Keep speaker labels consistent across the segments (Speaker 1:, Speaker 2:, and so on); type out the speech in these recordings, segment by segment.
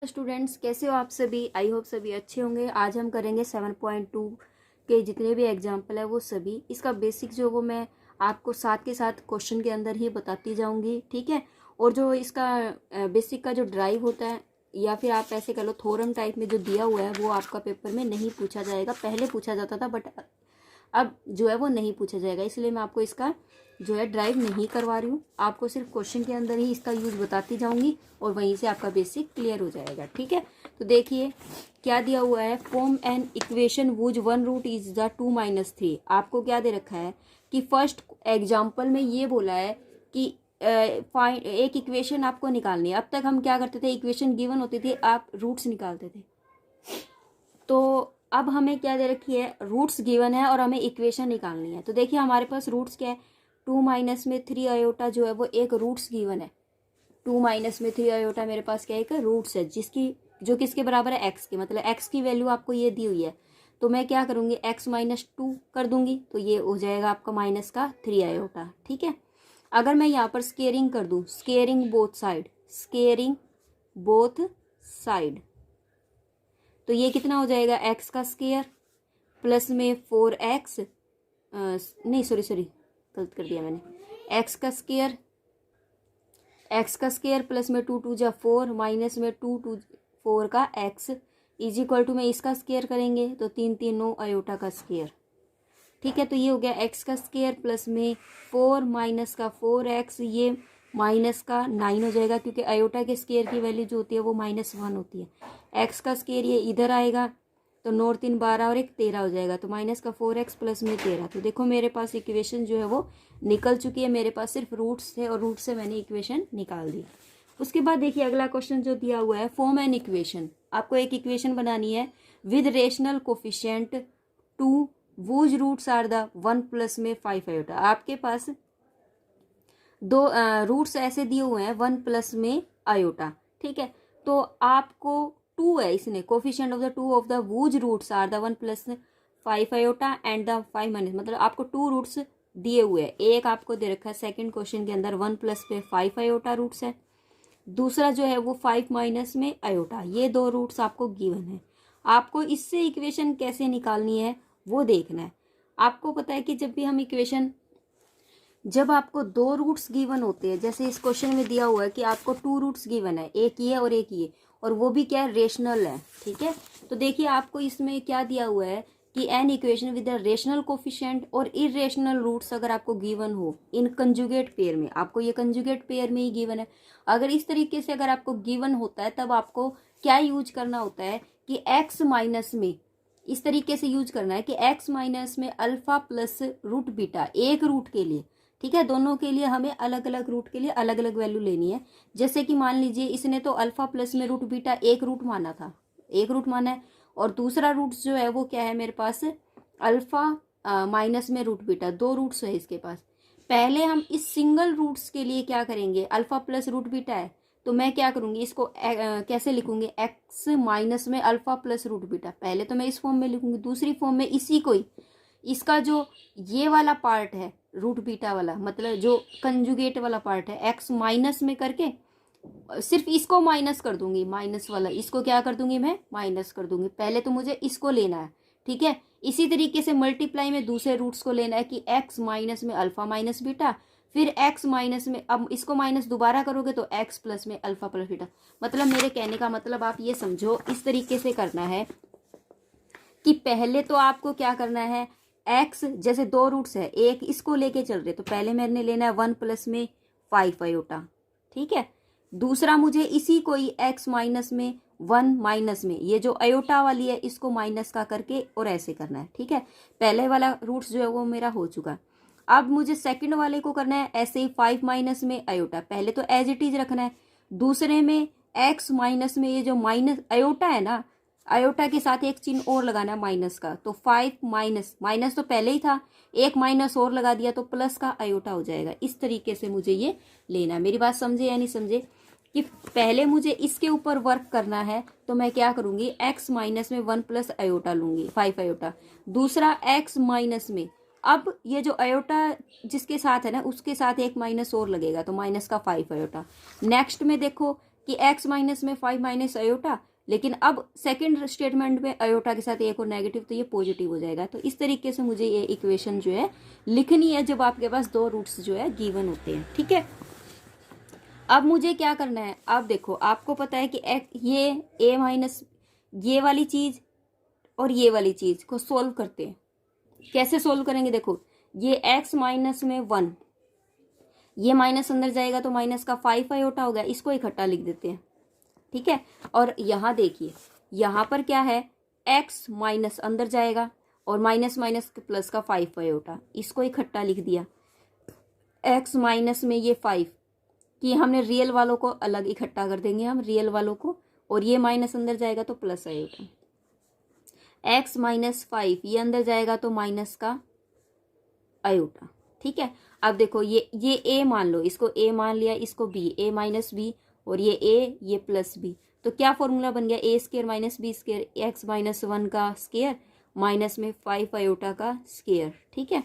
Speaker 1: Students, कैसे हो आप सभी। आई होप सभी अच्छे होंगे। आज हम करेंगे 7.2 के जितने भी एग्जाम्पल है वो सभी। इसका बेसिक जो वो मैं आपको साथ के साथ क्वेश्चन के अंदर ही बताती जाऊंगी, ठीक है। और जो इसका बेसिक का जो ड्राइव होता है, या फिर आप ऐसे कह लो थोरम टाइप में जो दिया हुआ है, वो आपका पेपर में नहीं पूछा जाएगा। पहले पूछा जाता था बट अब जो है वो नहीं पूछा जाएगा, इसलिए मैं आपको इसका जो है ड्राइव नहीं करवा रही हूँ। आपको सिर्फ क्वेश्चन के अंदर ही इसका यूज बताती जाऊंगी और वहीं से आपका बेसिक क्लियर हो जाएगा, ठीक है। तो देखिए क्या दिया हुआ है। Form an equation whose one root is the 2 - 3। आपको क्या दे रखा है कि फर्स्ट एग्जाम्पल में ये बोला है कि एक इक्वेशन आपको निकालनी है। अब तक हम क्या करते थे, इक्वेशन गिवन होती थी, आप रूट्स निकालते थे। तो अब हमें क्या दे रखी है, रूट्स गिवन है और हमें इक्वेशन निकालनी है। तो देखिए हमारे पास रूट्स क्या है, 2 - 3 आयोटा जो है वो एक रूट्स गिवन है। 2 - 3 आयोटा मेरे पास क्या है, एक रूट्स है जिसकी जो किसके बराबर है, एक्स के। मतलब एक्स की वैल्यू आपको ये दी हुई है, तो मैं क्या करूंगी, x - 2 कर दूंगी, तो ये हो जाएगा आपका -3 आयोटा, ठीक है। अगर मैं यहाँ पर स्केयरिंग कर दूं, squaring both side, squaring both side, तो ये कितना हो जाएगा, एक्स का स्केयर प्लस में 4x, नहीं सॉरी गलत कर दिया मैंने, एक्स का स्केयर, एक्स का स्केयर प्लस में 2 × 2 = 4 माइनस में 2 × 4 का x इज इक्वल टू में इसका स्केयर करेंगे तो 3 × 3 = 9 आयोटा का स्केयर, ठीक है। तो ये हो गया एक्स का स्केयर प्लस में 4 माइनस का 4x, ये माइनस का 9 हो जाएगा क्योंकि आयोटा के स्केयर की वैल्यू जो होती है वो -1 होती है। एक्स का स्केयर ये इधर आएगा तो 9 × 3 = 12 और एक 13 हो जाएगा, तो माइनस का 4x प्लस में 13। तो देखो मेरे पास इक्वेशन जो है वो निकल चुकी है। मेरे पास सिर्फ रूट्स थे और रूट से मैंने इक्वेशन निकाल दी। उसके बाद देखिए अगला क्वेश्चन जो दिया हुआ है, फॉर्म एन इक्वेशन। आपको एक इक्वेशन बनानी है with rational coefficient 2 whose roots are the 1 plus में 5 आयोटा। आपके पास दो रूट्स ऐसे दिए हुए हैं 1 प्लस में आयोटा, ठीक है। तो आपको 2 है, इसने coefficient of the 2 of the whose roots are the 1 plus 5 iota and the 5 minus, मतलब आपको 2 रूट्स दिए हुए हैं। एक आपको दे रखा है सेकंड क्वेश्चन के अंदर 1 प्लस में 5 आयोटा रूट्स है, दूसरा जो है वो 5 माइनस में आयोटा। ये दो रूट्स आपको गिवन है। आपको इससे इक्वेशन कैसे निकालनी है वो देखना है। आपको पता है कि जब भी हम इक्वेशन, जब आपको 2 रूट्स गिवन होते हैं, जैसे इस क्वेश्चन में दिया हुआ है कि आपको 2 रूट्स गिवन है, एक ये और एक ये, और वो भी क्या है, रेशनल है, ठीक है। तो देखिए आपको इसमें क्या दिया हुआ है कि an equation with rational coefficient और इरेशनल रूट्स अगर आपको गिवन हो इन कंजुगेट पेयर में, आपको ये कंजुगेट पेयर में ही गिवन है। अगर इस तरीके से अगर आपको गिवन होता है तब आपको क्या यूज करना होता है कि x माइनस में, इस तरीके से यूज करना है कि x माइनस में अल्फा प्लस रूट बीटा, एक रूट के लिए, ठीक है। दोनों के लिए हमें अलग अलग रूट के लिए अलग अलग वैल्यू लेनी है। जैसे कि मान लीजिए इसने तो अल्फा प्लस में रूट बीटा एक रूट माना था, एक रूट माना है, और दूसरा रूट जो है वो क्या है मेरे पास, अल्फा माइनस में रूट बीटा, 2 रूट्स है इसके पास। पहले हम इस सिंगल रूट्स के लिए क्या करेंगे, अल्फा प्लस रूट बीटा है तो मैं क्या करूंगी, इसको कैसे लिखूंगी, एक्स माइनस में अल्फा प्लस रूट बीटा। पहले तो मैं इस फॉर्म में लिखूंगी, दूसरी फॉर्म में इसी को ही, इसका जो ये वाला पार्ट है रूट बीटा वाला, मतलब जो कंजुगेट वाला पार्ट है, एक्स माइनस में करके सिर्फ इसको माइनस कर दूंगी, माइनस वाला इसको क्या कर दूंगी, मैं माइनस कर दूंगी। पहले तो मुझे इसको लेना है, ठीक है। इसी तरीके से मल्टीप्लाई में दूसरे रूट्स को लेना है कि एक्स माइनस में अल्फा माइनस बीटा, फिर एक्स माइनस में, अब इसको माइनस दोबारा करोगे तो एक्स प्लस में अल्फा प्लस बीटा। मतलब मेरे कहने का मतलब आप ये समझो, इस तरीके से करना है कि पहले तो आपको क्या करना है, एक्स जैसे 2 रूट्स है, एक इसको लेके चल रहे तो पहले मैंने लेना है 1 प्लस में 5 आयोटा, ठीक है। दूसरा मुझे इसी को ही एक्स माइनस में 1 माइनस में, ये जो अयोटा वाली है इसको माइनस का करके और ऐसे करना है, ठीक है। पहले वाला रूट्स जो है वो मेरा हो चुका। अब मुझे सेकंड वाले को करना है ऐसे ही 5 माइनस में अयोटा, पहले तो एज इट इज रखना है, दूसरे में एक्स माइनस में ये जो माइनस अयोटा है ना, अयोटा के साथ एक चिन्ह और लगाना है माइनस का, तो 5 माइनस, माइनस तो पहले ही था, एक माइनस और लगा दिया तो प्लस का अयोटा हो जाएगा। इस तरीके से मुझे ये लेना है। मेरी बात समझे या नहीं समझे, कि पहले मुझे इसके ऊपर वर्क करना है तो मैं क्या करूंगी, x माइनस में 1 प्लस अयोटा लूंगी, 5 अयोटा, दूसरा x माइनस में, अब ये जो अयोटा जिसके साथ है ना उसके साथ एक माइनस और लगेगा तो माइनस का 5 अयोटा। नेक्स्ट में देखो कि x माइनस में 5 माइनस अयोटा, लेकिन अब सेकंड स्टेटमेंट में अयोटा के साथ एक और नेगेटिव, तो ये पॉजिटिव हो जाएगा। तो इस तरीके से मुझे ये इक्वेशन जो है लिखनी है जब आपके पास दो रूट्स जो है गिवन होते हैं। ठीक है, अब मुझे क्या करना है, आप देखो आपको पता है कि ये a माइनस ये वाली चीज और ये वाली चीज को सोल्व करते हैं। कैसे सोल्व करेंगे, देखो ये x माइनस में 1, ये माइनस अंदर जाएगा तो माइनस का 5 अयोटा हो गया, इसको इकट्ठा लिख देते हैं। ठीक है, और यहाँ देखिए यहाँ पर क्या है, x माइनस अंदर जाएगा और माइनस माइनस प्लस का 5 अयोटा, इसको इकट्ठा लिख दिया। x माइनस में ये 5 कि हमने रियल वालों को अलग इकट्ठा कर देंगे हम रियल वालों को, और ये माइनस अंदर जाएगा तो प्लस आएगा। x माइनस 5 ये अंदर जाएगा तो माइनस का आयोटा। ठीक है, अब देखो ये a मान लो, इसको a मान लिया, इसको b, a माइनस b, और ये a ये प्लस b, तो क्या फॉर्मूला बन गया, a square minus b square, x minus 1 का स्केयर माइनस में 5 अयोटा का स्केयर। ठीक है,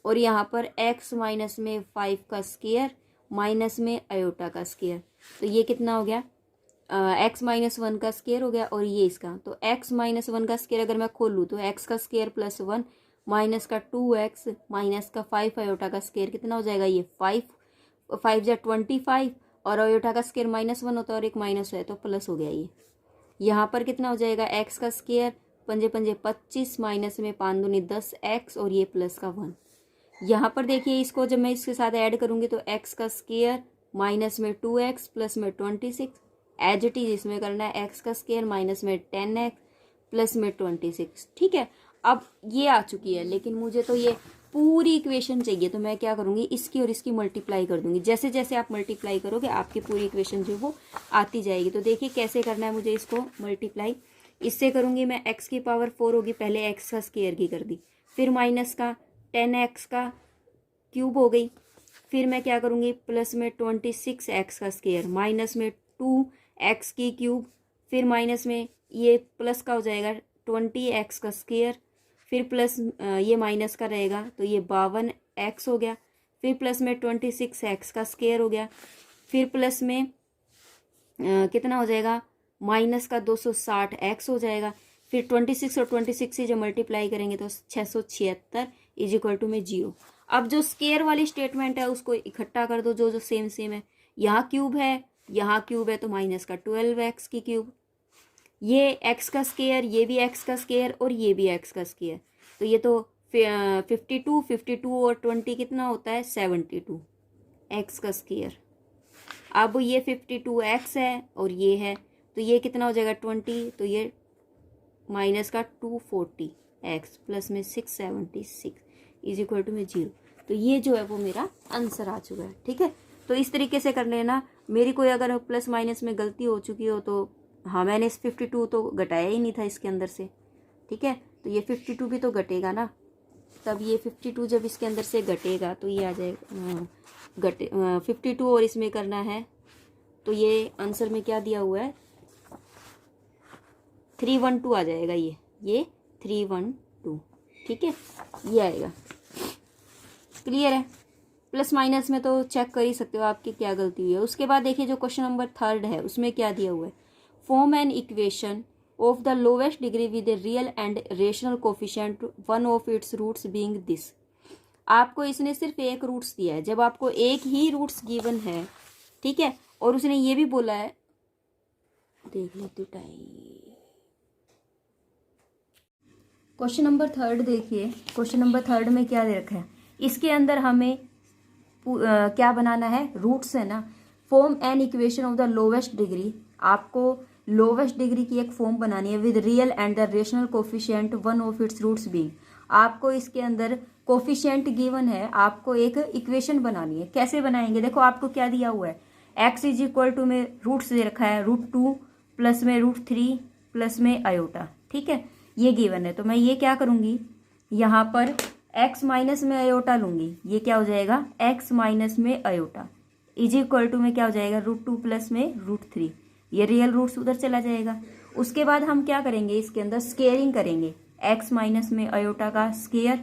Speaker 1: और यहाँ पर x माइनस में 5 का स्केयर माइनस में अयोटा का स्केयर, तो ये कितना हो गया, x माइनस 1 का स्केयर हो गया, और ये इसका, तो x माइनस 1 का स्केयर अगर मैं खोल लूँ तो x का स्केयर प्लस 1 माइनस का 2x माइनस का 5 अयोटा का स्केयर कितना हो जाएगा, ये 5 या 25, और अयोटा का स्केयर माइनस 1 होता है और एक माइनस है तो प्लस हो गया। ये यहाँ पर कितना हो जाएगा, x का स्केयर पंजे पंजे 25 माइनस में 5 दूनी 10 x, और ये प्लस का 1। यहाँ पर देखिए इसको जब मैं इसके साथ ऐड करूँगी तो x का स्केयर माइनस में 2x प्लस में 26, एज इट इज इसमें करना है x का स्केयर माइनस में 10x प्लस में 26। ठीक है, अब ये आ चुकी है, लेकिन मुझे तो ये पूरी इक्वेशन चाहिए, तो मैं क्या करूँगी, इसकी और इसकी मल्टीप्लाई कर दूंगी। जैसे जैसे आप मल्टीप्लाई करोगे आपकी पूरी इक्वेशन जो वो आती जाएगी। तो देखिए कैसे करना है मुझे इसको मल्टीप्लाई, इससे करूँगी मैं x की पावर 4 होगी, पहले x का स्केयर की कर दी, फिर माइनस का 10x का क्यूब हो गई, फिर मैं क्या करूँगी प्लस में 26x का स्केयर माइनस में 2x की क्यूब, फिर माइनस में ये प्लस का हो जाएगा 20x का स्केयर, फिर प्लस ये माइनस का रहेगा तो ये 52x हो गया, फिर प्लस में 26x का स्केयर हो गया, फिर प्लस में कितना हो जाएगा माइनस का 260x हो जाएगा, फिर 26 और 26 से जो मल्टीप्लाई करेंगे तो 676 इज इक्वल टू में 0। अब जो स्केयर वाली स्टेटमेंट है उसको इकट्ठा कर दो, जो जो सेम सेम है, यहाँ क्यूब है यहाँ क्यूब है तो माइनस का 12x की क्यूब, ये x का स्केयर, ये भी x का स्केयर और ये भी x का स्केयर, तो ये तो 52 और 20 कितना होता है 72 x का स्केयर। अब ये 52x है और ये है तो ये कितना हो जाएगा 20, तो ये माइनस का 240x प्लस में 676 इज इक्वल टू में 0। तो ये जो है वो मेरा आंसर आ चुका है। ठीक है, तो इस तरीके से कर लेना। मेरी कोई अगर प्लस माइनस में गलती हो चुकी हो तो हाँ, मैंने इस 52 तो घटाया ही नहीं था इसके अंदर से। ठीक है, तो ये 52 भी तो घटेगा ना, तब ये 52 जब इसके अंदर से घटेगा तो ये आ जाएगा 52 और इसमें करना है तो ये आंसर में क्या दिया हुआ है 312 आ जाएगा, ये 312। ठीक है, ये आएगा। क्लियर है, प्लस माइनस में तो चेक कर ही सकते हो आपकी क्या गलती हुई है। उसके बाद देखिए जो क्वेश्चन नंबर 3 है उसमें क्या दिया हुआ है, form an equation of the lowest degree with a real and rational coefficient one of its roots being this. आपको इसने सिर्फ एक रूट्स दिया है, जब आपको एक ही रूट्स गिवन है, ठीक है, और उसने ये भी बोला है, देख लेते टाइम। क्वेश्चन नंबर 3 देखिए, क्वेश्चन नंबर 3 में क्या दे रखा है, इसके अंदर हमें क्या बनाना है, रूट्स है ना। Form an equation of the lowest degree, आपको लोवेस्ट डिग्री की एक फॉर्म बनानी है with real and the rational coefficient one of its roots being. आपको इसके अंदर कोफिशिएंट गिवन है, आपको एक इक्वेशन बनानी है। कैसे बनाएंगे, देखो आपको क्या दिया हुआ है, x इज इक्वल टू में रूट्स दे रखा है √2 प्लस में √3 प्लस में अयोटा। ठीक है, ये गिवन है, तो मैं ये क्या करूँगी, यहाँ पर x माइनस में अयोटा लूँगी, ये क्या हो जाएगा x माइनस में अयोटा इज इक्वल टू में क्या हो जाएगा √2 प्लस में √3, ये रियल रूट्स उधर चला जाएगा। उसके बाद हम क्या करेंगे, इसके अंदर स्केयरिंग करेंगे, x माइनस में अयोटा का स्केयर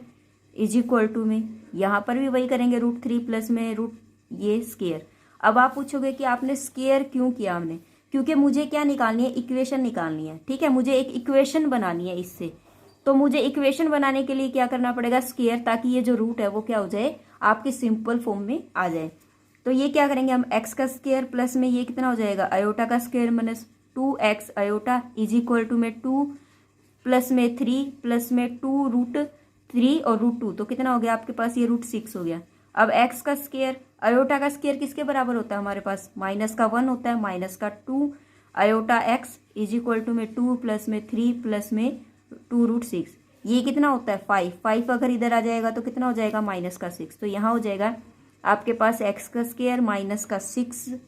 Speaker 1: इज इक्वल टू में, यहाँ पर भी वही करेंगे √3 प्लस में ये स्केयर। अब आप पूछोगे कि आपने स्केयर क्यों किया, हमने क्योंकि मुझे क्या निकालनी है, इक्वेशन निकालनी है। ठीक है, मुझे एक इक्वेशन बनानी है इससे। तो मुझे इक्वेशन बनाने के लिए क्या करना पड़ेगा, स्क्वायर, ताकि ये जो रूट है वो क्या हो जाए, आपके सिंपल फॉर्म में आ जाए। तो ये क्या करेंगे हम, एक्स का स्क्वायर प्लस में ये कितना हो जाएगा, अयोटा का square minus 2x iota is equal to में 2 प्लस में 3 प्लस में 2√3 और √2, तो कितना हो गया आपके पास, ये √6 हो गया। अब x का स्क्वायर, अयोटा का स्क्वायर किसके बराबर होता है हमारे पास, -1 होता है, -2 iota x is equal to में 2 प्लस में 3 प्लस में 2√6, ये कितना होता है 5 अगर इधर आ जाएगा तो कितना हो जाएगा, -6। तो यहाँ हो जाएगा आपके पास x का स्क्वायर -6,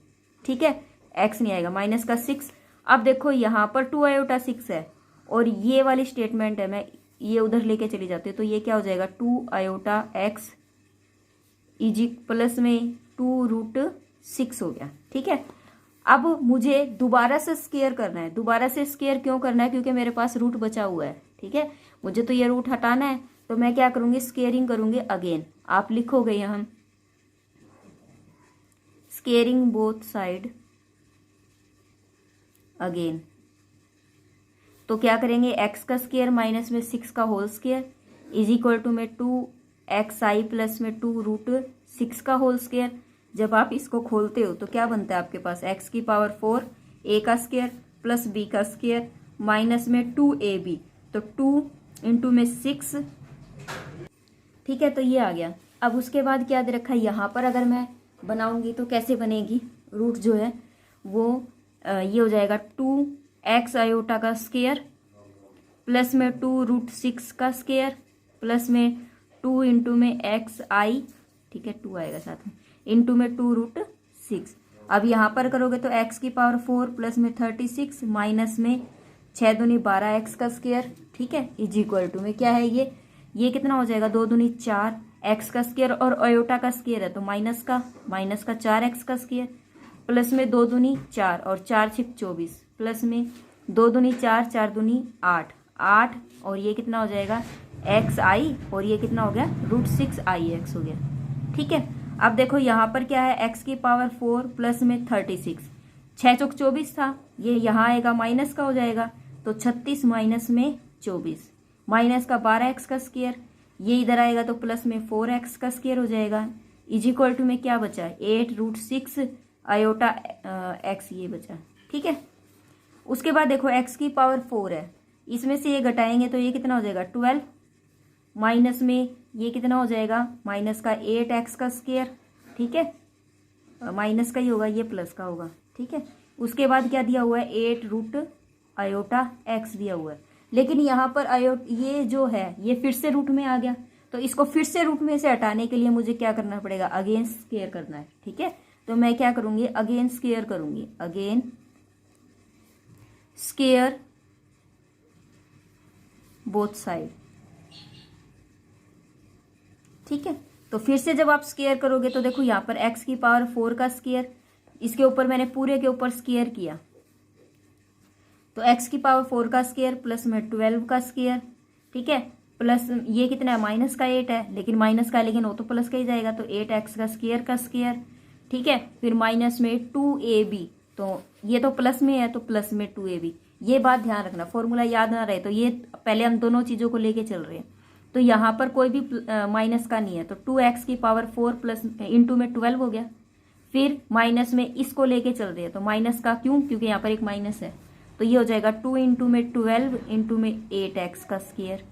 Speaker 1: ठीक है, x नहीं आएगा, -6। अब देखो यहाँ पर 2 अयोटा 6 है और ये वाली स्टेटमेंट है, मैं ये उधर लेके चली जाती हूँ, तो ये क्या हो जाएगा 2 अयोटा x इजी प्लस में 2√6 हो गया। ठीक है, अब मुझे दोबारा से स्क्वायर करना है। दोबारा से स्क्वायर क्यों करना है, क्योंकि मेरे पास रूट बचा हुआ है। ठीक है, मुझे तो ये रूट हटाना है, तो मैं क्या करूँगी, स्क्वेयरिंग करूँगी अगेन। आप लिखोगे यहाँ स्क्वेयरिंग बोथ साइड अगेन, तो क्या करेंगे, x का स्क्वायर माइनस में 6 का whole square is equal to में 2xi प्लस में 2√6 का होल स्क्वायर। जब आप इसको खोलते हो तो क्या बनता है आपके पास, x की पावर 4 a का स्क्वायर प्लस b का स्क्वायर माइनस में 2ab, तो 2 इंटू में 6। ठीक है, तो ये आ गया। अब उसके बाद क्या दे रखा है यहाँ पर, अगर मैं बनाऊंगी तो कैसे बनेगी, रूट जो है वो ये हो जाएगा 2x अयोटा का स्क्वायर प्लस में 2√6 का स्क्वायर प्लस में 2 इंटू में xi, ठीक है 2 आएगा साथ में, इंटू में 2√6। अब यहाँ पर करोगे तो x की पावर 4 प्लस में 36 माइनस में 6 दूनी 12x का स्क्वायर, ठीक है, इज इक्वल टू में क्या है ये कितना हो जाएगा, 2 दूनी 4 x का स्क्वायर और अयोटा का स्क्वायर है तो माइनस का 4x का स्क्वायर प्लस में 2 दूनी 4 और 4 छिक 24 प्लस में 2 दूनी 4 4 दूनी 8 और ये कितना हो जाएगा xi और ये कितना हो गया √6ix हो गया। ठीक है, अब देखो यहाँ पर क्या है, x की पावर 4 प्लस में 36, 6 चौक 24 था, ये यहाँ आएगा माइनस का हो जाएगा, तो 36 माइनस में 24 माइनस का 12x का स्क्वायर, ये इधर आएगा तो प्लस में 4x का स्क्वायर हो जाएगा, इज इक्वल टू में क्या बचा 8√6 अयोटा x ये बचा। ठीक है, उसके बाद देखो x की पावर 4 है, इसमें से ये घटाएंगे तो ये कितना हो जाएगा 12 माइनस में ये कितना हो जाएगा माइनस का 8x का स्क्वायर, ठीक है, माइनस का ही होगा, ये प्लस का होगा। ठीक है, उसके बाद क्या दिया हुआ है 8 अयोटा x दिया हुआ है, लेकिन यहाँ पर ये जो है ये फिर से रूट में आ गया, तो इसको फिर से रूट में से हटाने के लिए मुझे क्या करना पड़ेगा, अगेन स्क्वायर करना है। ठीक है, तो मैं क्या करूँगी, अगेन स्क्वायर करूँगी, अगेन स्क्वायर बोथ साइड। ठीक है, तो फिर से जब आप स्क्वायर करोगे तो देखो यहाँ पर x की पावर 4 का स्क्वायर, इसके ऊपर मैंने पूरे के ऊपर स्क्वायर किया, तो x की पावर 4 का स्क्वायर प्लस में 12 का स्क्वायर, ठीक है, प्लस ये कितना है माइनस का 8 है, लेकिन माइनस का लेकिन वो तो प्लस का ही जाएगा, तो 8x का स्क्वायर। ठीक है, फिर माइनस में 2ab, तो ये तो प्लस में है तो प्लस में 2ab। ये बात ध्यान रखना, फॉर्मूला याद ना रहे तो ये पहले हम दोनों चीज़ों को लेके चल रहे हैं, तो यहाँ पर कोई भी माइनस का नहीं है, तो 2x की पावर 4 प्लस इंटू में 12 हो गया, फिर माइनस में इसको लेके चल रहे हैं, तो माइनस का क्यों, क्योंकि यहाँ पर एक माइनस है, तो ये हो जाएगा 2 इंटू में 12 इंटू में 8x का स्क्वायर,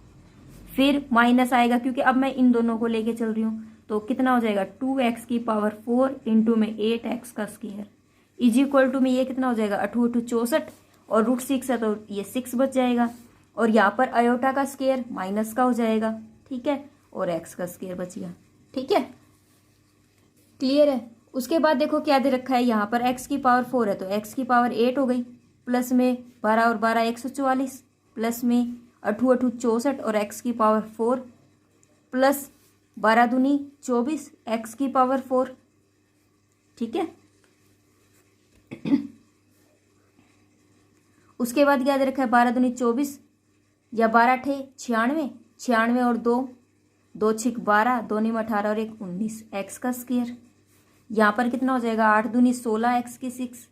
Speaker 1: फिर माइनस आएगा क्योंकि अब मैं इन दोनों को लेके चल रही हूँ, तो कितना हो जाएगा 2x की पावर 4 इंटू में 8x का स्क्वायर इज इक्वल टू में ये कितना हो जाएगा 8 8 64 और √6 है तो ये 6 बच जाएगा, और यहाँ पर अयोटा का स्क्वायर माइनस का हो जाएगा, ठीक है, और x का स्क्वायर बच गया। ठीक है, क्लियर है। उसके बाद देखो क्या दे रखा है, यहाँ पर x की पावर 4 है तो x की पावर 8 हो गई, प्लस में 12 और 12 144 प्लस में 8 8 64 और x की पावर 4 प्लस 12 दूनी 24 x की पावर 4। ठीक है, उसके बाद क्या दे रखा है 12 दूनी 24 या 12 अठे 96 और 2 छिक 12 2 नीम 18 और 1 19 x का स्क्वायर। यहाँ पर कितना हो जाएगा 8 दूनी 16 x की 6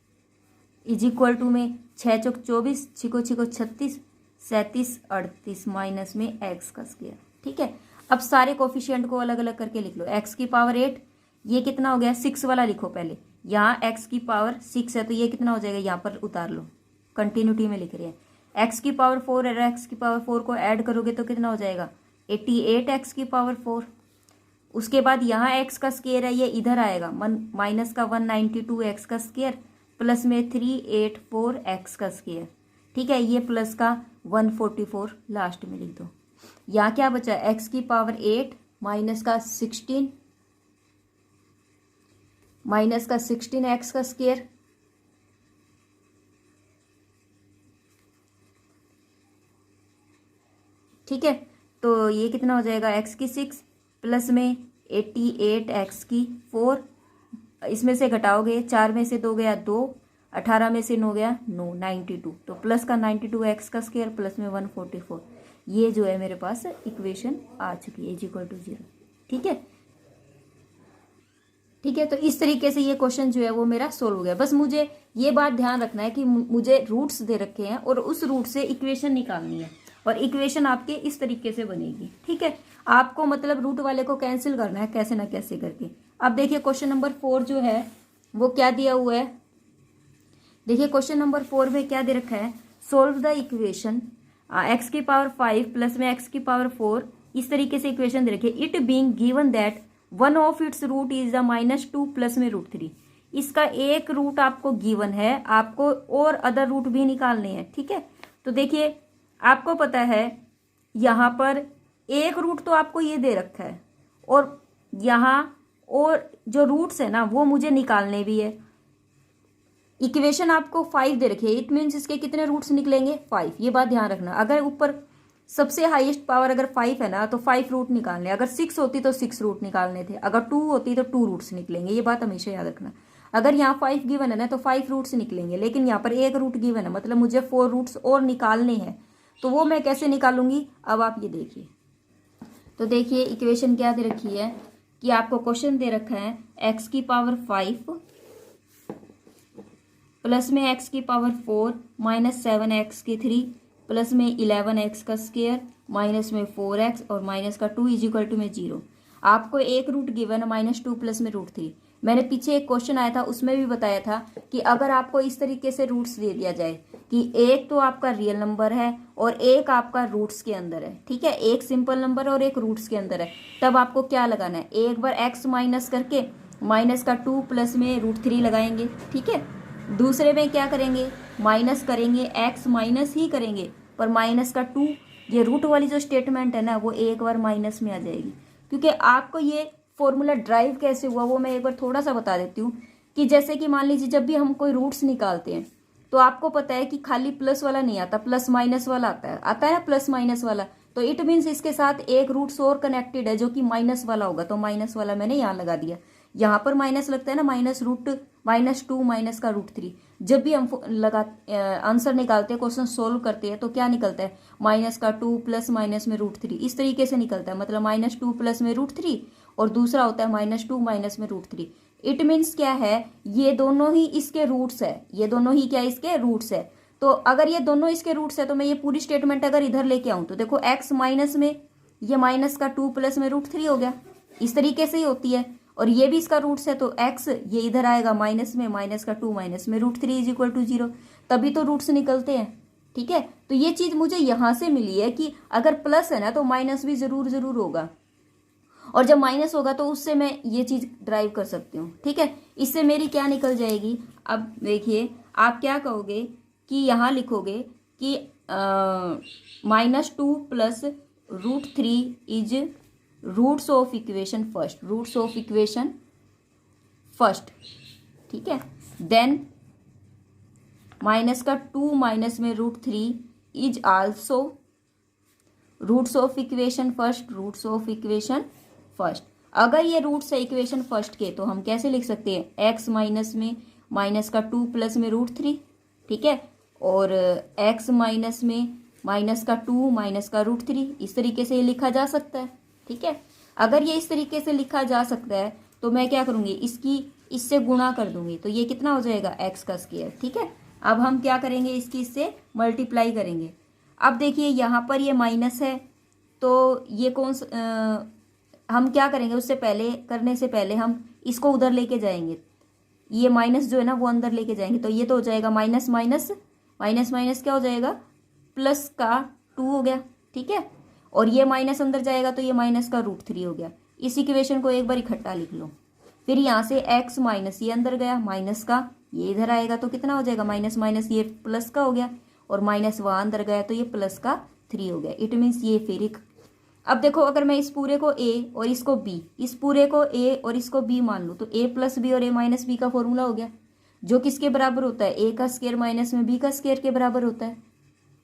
Speaker 1: इज इक्वल टू में 6 चौक 24, छिको छिको 36, 37 38 माइनस में एक्स का स्क्वायर। ठीक है, अब सारे कोफिशिएंट को अलग अलग करके लिख लो। एक्स की पावर 8, ये कितना हो गया 6 वाला लिखो पहले, यहाँ एक्स की पावर 6 है तो ये कितना हो जाएगा, यहाँ पर उतार लो, कंटिन्यूटी में लिख रहे हैं। एक्स की पावर 4 है, एक्स की पावर 4 को ऐड करोगे तो कितना हो जाएगा 88 एक्स की पावर 4। उसके बाद यहाँ एक्स का स्क्वायर है, ये इधर आएगा, माइनस का 192 एक्स का स्क्वायर प्लस में 384 एक्स का स्क्वायर। ठीक है, ये प्लस का 144 लास्ट में लिख दो। यहाँ क्या बचा, एक्स की पावर 8 माइनस का 16 एक्स का स्क्वायर ठीक है, तो ये कितना हो जाएगा एक्स की 6 प्लस में 88 एक्स की 4, इसमें से घटाओगे 4 में से 2 गया 2, 18 में से 9 गया 9, 92, तो प्लस का 92 एक्स का स्क्वायर प्लस में 144, ये जो है मेरे पास इक्वेशन आ चुकी है, इज इक्वल टू 0। ठीक है, ठीक है, तो इस तरीके से ये क्वेश्चन जो है वो मेरा सोल्व हो गया। बस मुझे ये बात ध्यान रखना है कि मुझे रूट्स दे रखे हैं और उस रूट से इक्वेशन निकालनी है और इक्वेशन आपके इस तरीके से बनेगी। ठीक है, आपको मतलब रूट वाले को कैंसिल करना है कैसे ना कैसे करके। अब देखिए क्वेश्चन नंबर 4 जो है वो क्या दिया हुआ है, देखिए क्वेश्चन नंबर 4 में क्या दे रखा है, सोल्व द इक्वेशन एक्स की पावर 5 प्लस में एक्स की पावर 4, इस तरीके से इक्वेशन दे रखी है। It being given that one of its root is the -2 plus में √3, इसका एक रूट आपको गिवन है, आपको और अदर रूट भी निकालने हैं। ठीक है, तो देखिए आपको पता है यहाँ पर एक रूट तो आपको ये दे रखा है और यहाँ और जो रूट्स है ना वो मुझे निकालने भी है। इक्वेशन आपको 5 दे रखी है, इट मीन्स इसके कितने रूट्स निकलेंगे 5, ये बात ध्यान रखना। अगर ऊपर सबसे हाईएस्ट पावर अगर 5 है ना तो 5 रूट निकालने, अगर 6 होती तो 6 रूट निकालने थे, अगर 2 होती तो 2 रूट्स निकलेंगे, ये बात हमेशा याद रखना। अगर यहाँ 5 गिवन है ना तो 5 रूट्स निकलेंगे, लेकिन यहाँ पर एक रूट गिवन है, मतलब मुझे 4 रूट्स और निकालने हैं, तो वो मैं कैसे निकालूंगी अब आप ये देखिए। तो देखिए इक्वेशन क्या दे रखी है कि आपको क्वेश्चन दे रखा है एक्स की पावर 5 प्लस में एक्स की पावर 4 माइनस 7 एक्स की 3 प्लस में 11 एक्स का स्क्वायर माइनस में 4x और माइनस का 2 इज इक्वल टू में 0। आपको एक रूट गिवन है -2 प्लस में √3। मैंने पीछे एक क्वेश्चन आया था उसमें भी बताया था कि अगर आपको इस तरीके से रूट्स दे दिया जाए कि एक तो आपका रियल नंबर है और एक आपका रूट्स के अंदर है, ठीक है, एक सिंपल नंबर और एक रूट्स के अंदर है, तब आपको क्या लगाना है, एक बार x माइनस करके माइनस का 2 प्लस में √3 लगाएंगे। ठीक है, दूसरे में क्या करेंगे, माइनस करेंगे, x माइनस ही करेंगे पर माइनस का 2, ये रूट वाली जो स्टेटमेंट है ना वो एक बार माइनस में आ जाएगी। क्योंकि आपको ये फॉर्मूला ड्राइव कैसे हुआ वो मैं एक बार थोड़ा सा बता देती हूँ कि जैसे कि मान लीजिए जब भी हम कोई रूट्स निकालते हैं तो आपको पता है कि खाली प्लस वाला नहीं आता, प्लस माइनस वाला आता है ना, प्लस माइनस वाला, तो इट मीन्स इसके साथ एक रूट्स और कनेक्टेड है जो कि माइनस वाला होगा, तो माइनस वाला मैंने यहाँ लगा दिया। यहाँ पर माइनस लगता है ना, -2 माइनस का √3। जब भी हम आंसर निकालते हैं, क्वेश्चन सोल्व करते हैं तो क्या निकलता है, माइनस का 2 प्लस माइनस में √3, इस तरीके से निकलता है, मतलब -2 प्लस में √3 और दूसरा होता है -2 माइनस में √3। इट मीन्स क्या है, ये दोनों ही इसके रूट्स है, ये दोनों ही क्या इसके रूट्स है। तो अगर ये दोनों इसके रूट्स है तो मैं ये पूरी स्टेटमेंट अगर इधर लेके आऊं तो देखो x माइनस में ये माइनस का 2 प्लस में √3 हो गया, इस तरीके से ही होती है, और ये भी इसका रूट्स है तो x ये इधर आएगा माइनस में, माइनस का 2 माइनस में √3 इज इक्वल टू 0, तभी तो रूट्स निकलते हैं। ठीक है, तो ये चीज मुझे यहां से मिली है कि अगर प्लस है ना तो माइनस भी जरूर होगा, और जब माइनस होगा तो उससे मैं ये चीज ड्राइव कर सकती हूँ। ठीक है, इससे मेरी क्या निकल जाएगी, अब देखिए आप क्या कहोगे कि यहाँ लिखोगे कि -2 plus √3 is roots of equation first, roots of equation first. ठीक है, देन माइनस का 2 माइनस में √3 is also roots of equation first, roots of equation first. अगर ये रूट्स है इक्वेशन फर्स्ट के तो हम कैसे लिख सकते हैं, x माइनस में माइनस का 2 प्लस में √3, ठीक है, और x माइनस में माइनस का 2 माइनस का √3, इस तरीके से ये लिखा जा सकता है। ठीक है, अगर ये इस तरीके से लिखा जा सकता है तो मैं क्या करूँगी, इसकी इससे गुणा कर दूंगी, तो ये कितना हो जाएगा x का स्क्वायर। ठीक है, अब हम क्या करेंगे, इसकी इससे मल्टीप्लाई करेंगे। अब देखिए यहाँ पर ये माइनस है, तो ये हम क्या करेंगे, उससे पहले करने से पहले हम इसको उधर लेके जाएंगे। ये माइनस जो है ना वो अंदर लेके जाएंगे, तो ये तो हो जाएगा माइनस माइनस माइनस माइनस क्या हो जाएगा, प्लस का 2 हो गया। ठीक है, और ये माइनस अंदर जाएगा तो ये माइनस का √3 हो गया। इस इक्वेशन को एक बार इकट्ठा लिख लो। फिर यहाँ से x माइनस ये अंदर गया, माइनस का ये इधर आएगा तो कितना हो जाएगा, माइनस माइनस ये प्लस का हो गया, और माइनस वहाँ अंदर गया तो ये प्लस का 3 हो गया। इट मीन्स ये फिर एक, अब देखो अगर मैं इस पूरे को a और इसको b, इस पूरे को a और इसको b मान लूँ तो a प्लस बी और a माइनस बी का फॉर्मूला हो गया, जो किसके बराबर होता है, a का स्क्वायर माइनस में b का स्क्वायर के बराबर होता है।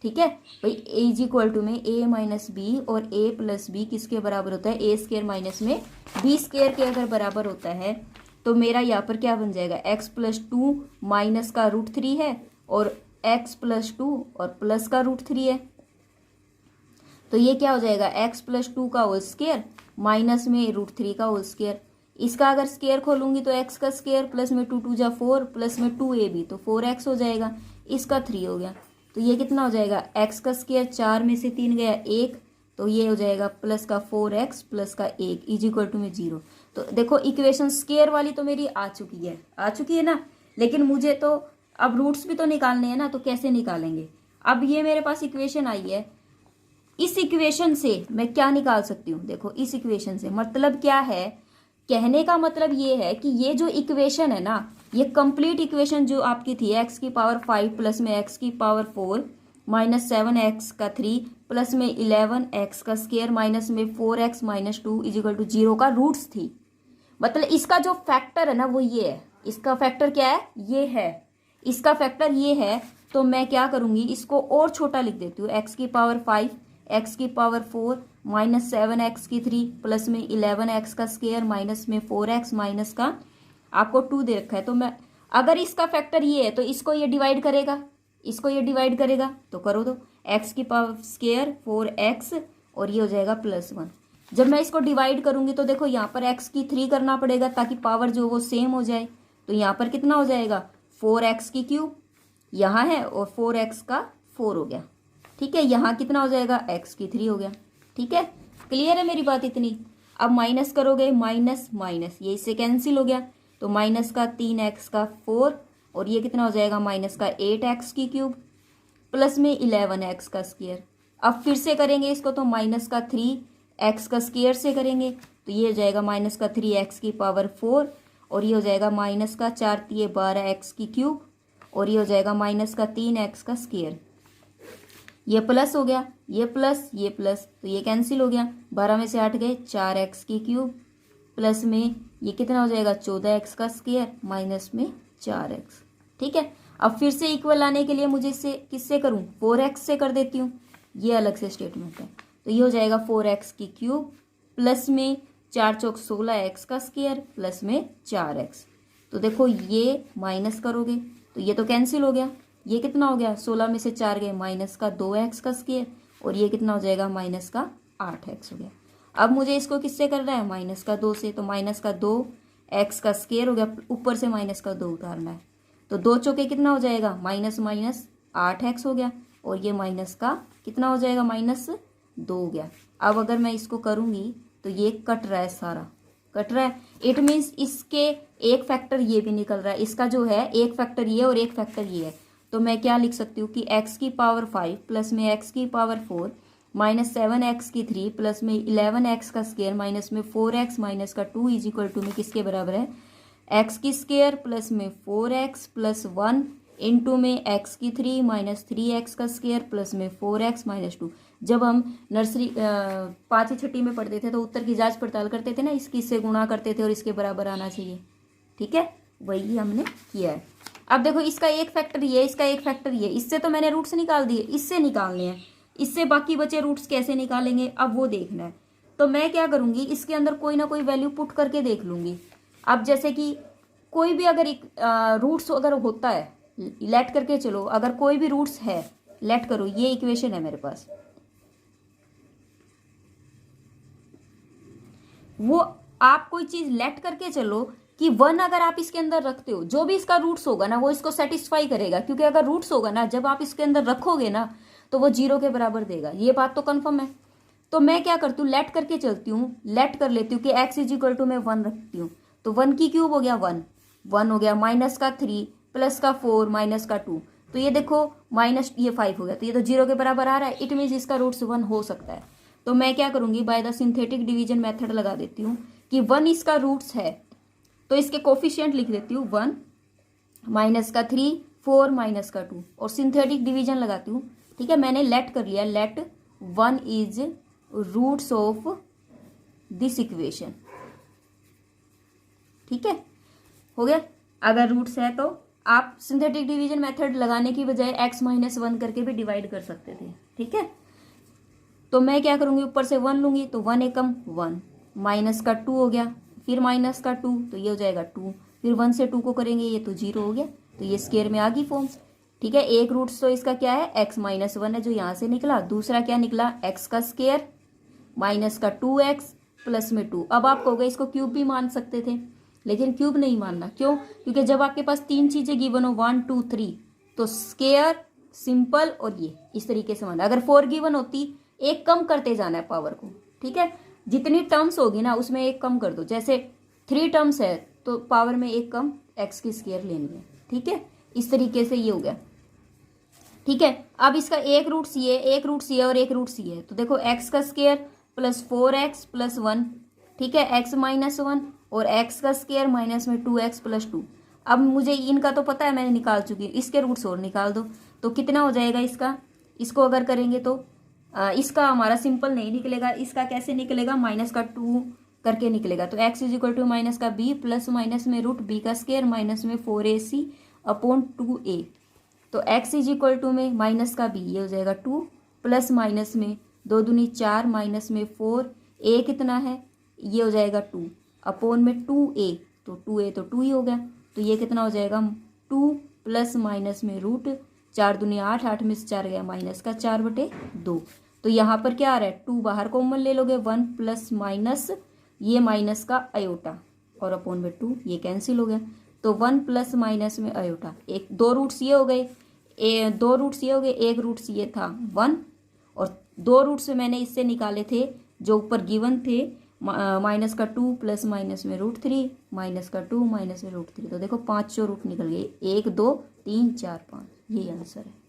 Speaker 1: ठीक है भाई, a इज इक्वल टू में a माइनस बी और a प्लस बी किसके बराबर होता है, a स्क्वायर माइनस में b स्क्वायर के अगर बराबर होता है तो मेरा यहाँ पर क्या बन जाएगा, x प्लस 2 माइनस का √3 है और x प्लस 2 और प्लस का √3 है, तो ये क्या हो जाएगा, x प्लस 2 का होल स्क्वायर माइनस में √3 का होल स्क्वायर। इसका अगर स्क्वायर खोलूंगी तो x का स्क्वायर प्लस में 2 2 जा 4 प्लस में 2ab तो 4x हो जाएगा, इसका 3 हो गया। तो ये कितना हो जाएगा, x का स्क्वायर 4 में से 3 गया 1, तो ये हो जाएगा प्लस का 4x प्लस का 1 इज इक्वल टू में 0। तो देखो इक्वेशन स्क्वायर वाली तो मेरी आ चुकी है ना, लेकिन मुझे तो अब रूट्स भी तो निकालने हैं ना, तो कैसे निकालेंगे। अब ये मेरे पास इक्वेशन आई है, इस इक्वेशन से मैं क्या निकाल सकती हूँ, देखो इस इक्वेशन से मतलब क्या है, कहने का मतलब ये है कि ये जो इक्वेशन है ना, ये कंप्लीट इक्वेशन जो आपकी थी x की पावर 5 प्लस में x की पावर 4 माइनस 7x का 3 प्लस में 11x का स्क्वायर माइनस में 4x minus 2 is equal to 0 का रूट्स थी। मतलब इसका जो फैक्टर है ना वो ये है, इसका फैक्टर क्या है, ये है, इसका फैक्टर ये है। तो मैं क्या करूंगी, इसको और छोटा लिख देती हूँ, x की पावर 5 x की पावर 4 माइनस 7x की 3 प्लस में 11x का स्क्वायर माइनस में 4x माइनस का आपको 2 दे रखा है। तो मैं अगर इसका फैक्टर ये है तो इसको ये डिवाइड करेगा, इसको ये डिवाइड करेगा, तो करो तो x की पावर स्क्वायर 4x और ये हो जाएगा +1। जब मैं इसको डिवाइड करूंगी तो देखो यहाँ पर x की 3 करना पड़ेगा ताकि पावर जो वो सेम हो जाए। तो यहाँ पर कितना हो जाएगा, 4x की क्यूब यहाँ है और 4x का 4 हो गया। ठीक है, यहाँ कितना हो जाएगा, x की 3 हो गया। ठीक है, क्लियर है मेरी बात इतनी। अब माइनस करोगे, माइनस माइनस ये इससे कैंसिल हो गया, तो माइनस का 3x का 4 और ये कितना हो जाएगा, माइनस का 8x की क्यूब प्लस में 11x का स्क्वायर। अब फिर से करेंगे इसको तो माइनस का 3x का स्क्वायर से करेंगे तो ये हो जाएगा माइनस का 3x की पावर 4 और ये हो जाएगा माइनस का 4 3 12x की क्यूब और ये हो जाएगा माइनस का 3x का स्क्वायर। ये प्लस हो गया, ये प्लस तो ये कैंसिल हो गया, 12 में से 8 गए 4x की क्यूब प्लस में ये कितना हो जाएगा 14x का स्क्वायर माइनस में 4x। ठीक है, अब फिर से इक्वल लाने के लिए मुझे इसे किससे करूं, 4x से कर देती हूँ, ये अलग से स्टेटमेंट है। तो ये हो जाएगा 4x की क्यूब प्लस में 4 चौक 16x का स्क्वायर प्लस में 4x। तो देखो ये माइनस करोगे तो ये तो कैंसिल हो गया, ये कितना हो गया, 16 में से 4 गए माइनस का 2x का स्क्वायर और ये कितना हो जाएगा, माइनस का 8x हो गया। अब मुझे इसको किससे करना है, माइनस का 2 से, तो माइनस का 2x का स्क्वायर हो गया, ऊपर से माइनस का 2 उतारना है, तो 2 चौके कितना हो जाएगा, माइनस माइनस 8x हो गया और ये माइनस का कितना हो जाएगा, -2 हो गया। अब अगर मैं इसको करूँगी तो ये कट रहा है, सारा कट रहा है। इट मीन्स इसके एक फैक्टर ये भी निकल रहा है, इसका जो है एक फैक्टर ये और एक फैक्टर ये है। तो मैं क्या लिख सकती हूँ कि x की पावर 5 प्लस में x की पावर 4 माइनस 7x की 3 प्लस में 11x का स्क्वायर माइनस में 4x माइनस का 2 इज इक्वल टू में किसके बराबर है, x की स्क्वायर प्लस में 4x प्लस 1 इंटू में x की 3 माइनस 3x का स्क्वायर प्लस में 4x माइनस 2। जब हम नर्सरी 5वीं 6वीं में पढ़ते थे तो उत्तर की जांच पड़ताल करते थे ना, इसकी इससे गुणा करते थे और इसके बराबर आना चाहिए। ठीक है, वही हमने किया है। अब देखो इसका एक फैक्टर ये, इसका एक फैक्टर ये, इससे तो मैंने रूट्स निकाल दिए, इससे निकालने हैं, इससे बाकी बचे रूट्स कैसे निकालेंगे अब वो देखना है। तो मैं क्या करूँगी, इसके अंदर कोई ना कोई वैल्यू पुट करके देख लूँगी। अब जैसे कि कोई भी अगर रूट्स अगर होता है, लेट करके चलो, अगर कोई भी रूट्स है लेट करो, ये इक्वेशन है मेरे पास, वो आप कोई चीज़ लेट करके चलो कि कि 1 अगर आप इसके अंदर रखते हो, जो भी इसका रूट्स होगा ना वो इसको सेटिस्फाई करेगा, क्योंकि अगर रूट्स होगा ना जब आप इसके अंदर रखोगे ना तो वो 0 के बराबर देगा। ये बात तो कंफर्म है। तो मैं क्या करती हूँ, लेट करके चलती हूँ, लेट कर लेती हूँ कि x इज इक्वल टू मैं 1 रखती हूँ, तो 1 की क्यूब हो गया 1, 1 हो गया, माइनस का 3 प्लस का 4 माइनस का 2, तो ये देखो माइनस ये 5 हो गया, तो ये तो 0 के बराबर आ रहा है। इट मीन्स इसका रूट्स 1 हो सकता है। तो मैं क्या करूंगी, by the synthetic division method लगा देती हूँ कि 1 इसका रूट्स है, तो इसके कोफिशिएंट लिख देती हूँ 1 माइनस का 3 4 माइनस का 2 और सिंथेटिक डिवीजन लगाती हूँ। ठीक है, मैंने लेट कर लिया, let 1 is roots of this equation. ठीक है, हो गया। अगर रूट्स है तो आप सिंथेटिक डिवीजन मेथड लगाने की बजाय x माइनस 1 करके भी डिवाइड कर सकते थे। ठीक है, तो मैं क्या करूंगी, ऊपर से 1 लूंगी तो 1 एकम 1, माइनस का 2 हो गया, फिर माइनस का 2 तो ये हो जाएगा 2, फिर 1 से 2 को करेंगे ये तो 0 हो गया, तो ये स्क्वायर में आ गई फॉर्म्स। ठीक है, एक रूट्स तो इसका क्या है, x माइनस 1 है जो यहाँ से निकला, दूसरा क्या निकला, x का स्क्वायर माइनस का 2x प्लस में 2। अब आप कहोगे इसको क्यूब भी मान सकते थे, लेकिन क्यूब नहीं मानना। क्यों? क्योंकि जब आपके पास 3 चीजें गिवन हो 1 2 3 तो स्क्वायर, सिंपल और ये इस तरीके से मानना। अगर 4 गिवन होती, एक कम करते जाना है पावर को। ठीक है, जितनी टर्म्स होगी ना उसमें एक कम कर दो, जैसे 3 टर्म्स है तो पावर में एक कम x की स्क्वायर लेनी है। ठीक है, इस तरीके से ये हो गया। ठीक है, अब इसका एक रूट सी है, एक रूट सी है और एक रूट सी है, तो देखो x का स्क्वायर प्लस 4x प्लस 1। ठीक है, x माइनस 1 और x का स्क्वायर माइनस में 2x प्लस 2। अब मुझे इनका तो पता है, मैंने निकाल चुकी हूँ, इसके रूट्स और निकाल दो तो कितना हो जाएगा इसका। इसको अगर करेंगे तो इसका हमारा सिंपल नहीं निकलेगा, इसका कैसे निकलेगा, माइनस का 2 करके निकलेगा। तो x is equal to minus का b प्लस माइनस में रूट b का स्क्वायर माइनस में 4ac अपॉन 2a। तो x इज इक्वल टू में माइनस का b ये हो जाएगा 2 प्लस माइनस में 2 दूनी 4 माइनस में 4, a कितना है ये हो जाएगा 2 अपॉन में 2a, तो 2a तो 2 ही हो गया, तो ये कितना हो जाएगा 2 प्लस माइनस में रूट 4 दूनी 8, 8 में से 4 गया माइनस का 4/2। तो यहाँ पर क्या आ रहा है, 2 बाहर कॉमन ले लोगे, 1 प्लस माइनस ये माइनस का अयोटा और अपॉन में 2 ये कैंसिल हो गया, तो 1 प्लस माइनस में अयोटा। एक 2 रूट्स ये हो गए, 2 रूट्स ये हो गए, एक रूट्स ये था 1 और 2 रूट्स मैंने इससे निकाले थे जो ऊपर गिवन थे, माइनस का 2 प्लस माइनस में रूट 3 माइनस का 2 माइनस में रूट 3। तो देखो 5 रूट निकल गए, 1 2 3 4 5, यही आंसर है।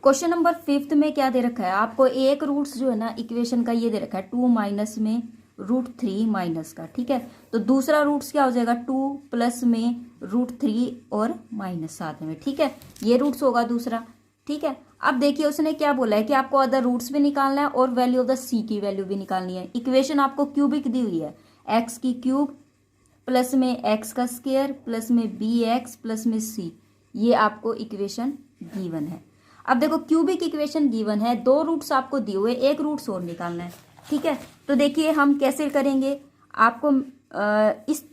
Speaker 1: क्वेश्चन नंबर 5 में क्या दे रखा है आपको, एक रूट्स जो है ना इक्वेशन का ये दे रखा है 2 माइनस में रूट 3 माइनस का। ठीक है, तो दूसरा रूट्स क्या हो जाएगा 2 प्लस में रूट 3 और माइनस साथ में। ठीक है, ये रूट्स होगा दूसरा। ठीक है, अब देखिए उसने क्या बोला है कि आपको अदर रूट्स भी निकालना है और वैल्यू ऑफ द सी की वैल्यू भी निकालनी है। इक्वेशन आपको क्यूबिक दी हुई है, एक्स की क्यूब प्लस में एक्स का स्क्वायर प्लस में बी एक्स प्लस में सी, ये आपको इक्वेशन गिवन है। अब देखो क्यूबिक इक्वेशन गिवन है, 2 रूट्स आपको दिए हुए, एक रूट्स और निकालना है। ठीक है, तो देखिए हम कैसे करेंगे, आपको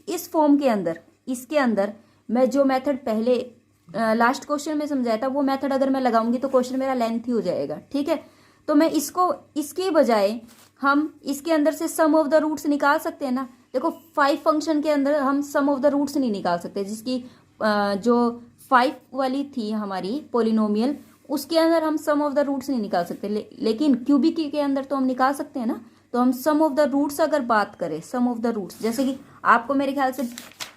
Speaker 1: इस फॉर्म के अंदर, इसके अंदर मैं जो मेथड पहले लास्ट क्वेश्चन में समझाया था वो मेथड अगर मैं लगाऊंगी तो क्वेश्चन मेरा लेंथी हो जाएगा। ठीक है, तो मैं इसको, इसके बजाय हम इसके अंदर से सम ऑफ द रूट्स निकाल सकते हैं ना। देखो 5 फंक्शन के अंदर हम सम ऑफ द रूट्स नहीं निकाल सकते, जिसकी जो 5 वाली थी हमारी पोलिनोमियल, उसके अंदर हम सम ऑफ द रूट्स नहीं निकाल सकते, लेकिन क्यूबिक के अंदर तो हम निकाल सकते हैं ना। तो हम सम ऑफ द रूट्स अगर बात करें, सम ऑफ द रूट्स, जैसे कि आपको मेरे ख्याल से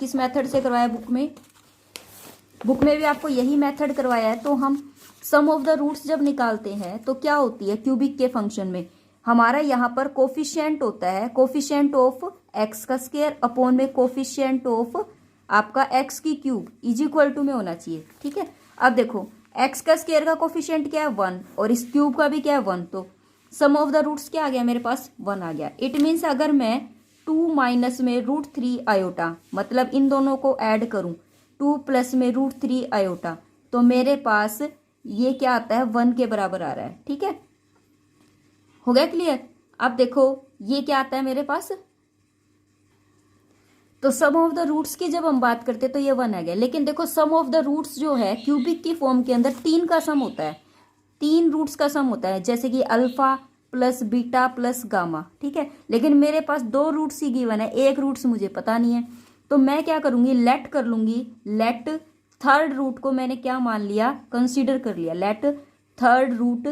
Speaker 1: किस मेथड से करवाया बुक में भी आपको यही मेथड करवाया है। तो हम सम ऑफ द रूट्स जब निकालते हैं तो क्या होती है, क्यूबिक के फंक्शन में हमारा यहाँ पर कोफिशिएंट होता है, कोफिशिएंट ऑफ एक्स का स्क्वायर अपॉन में कोफिशिएंट ऑफ आपका एक्स की क्यूब इज इक्वल टू में होना चाहिए। ठीक है, अब देखो एक्स का स्क्वायर का कोफिशिएंट क्या है 1 और इस क्यूब का भी क्या है 1, तो सम ऑफ द रूट्स क्या आ गया मेरे पास 1 आ गया। इट मीन्स अगर मैं 2 माइनस में रूट 3 आयोटा, मतलब इन दोनों को ऐड करूं, 2 प्लस में रूट 3 आयोटा, तो मेरे पास ये क्या आता है 1 के बराबर आ रहा है। ठीक है, हो गया क्लियर। अब देखो ये क्या आता है मेरे पास, तो सम ऑफ द रूट्स की जब हम बात करते हैं तो ये 1 आ गया। लेकिन देखो सम ऑफ द रूट्स जो है क्यूबिक की फॉर्म के अंदर 3 का सम होता है, 3 रूट्स का सम होता है, जैसे कि alpha plus beta plus gamma. ठीक है, लेकिन मेरे पास 2 रूट्स ही गिवन है, एक रूट्स मुझे पता नहीं है। तो मैं क्या करूँगी, लेट कर लूँगी। लेट थर्ड रूट को मैंने क्या मान लिया, कंसीडर कर लिया। Let third root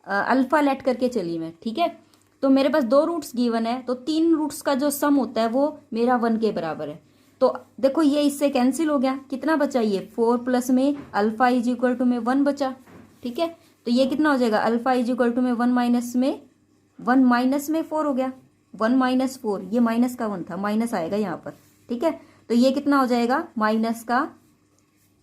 Speaker 1: alpha let करके चली मैं, ठीक है। तो मेरे पास 2 रूट्स गिवन है, तो 3 रूट्स का जो सम होता है वो मेरा 1 के बराबर है। तो देखो ये इससे कैंसिल हो गया, कितना बचा, ये 4 प्लस में अल्फा इज इक्वल टू में 1 बचा, ठीक है। तो ये कितना हो जाएगा, अल्फा इज इक्वल टू में 1 माइनस में 4 हो गया। 1 माइनस 4, ये माइनस का 1 था, माइनस आएगा यहाँ पर, ठीक है। तो ये कितना हो जाएगा, माइनस का,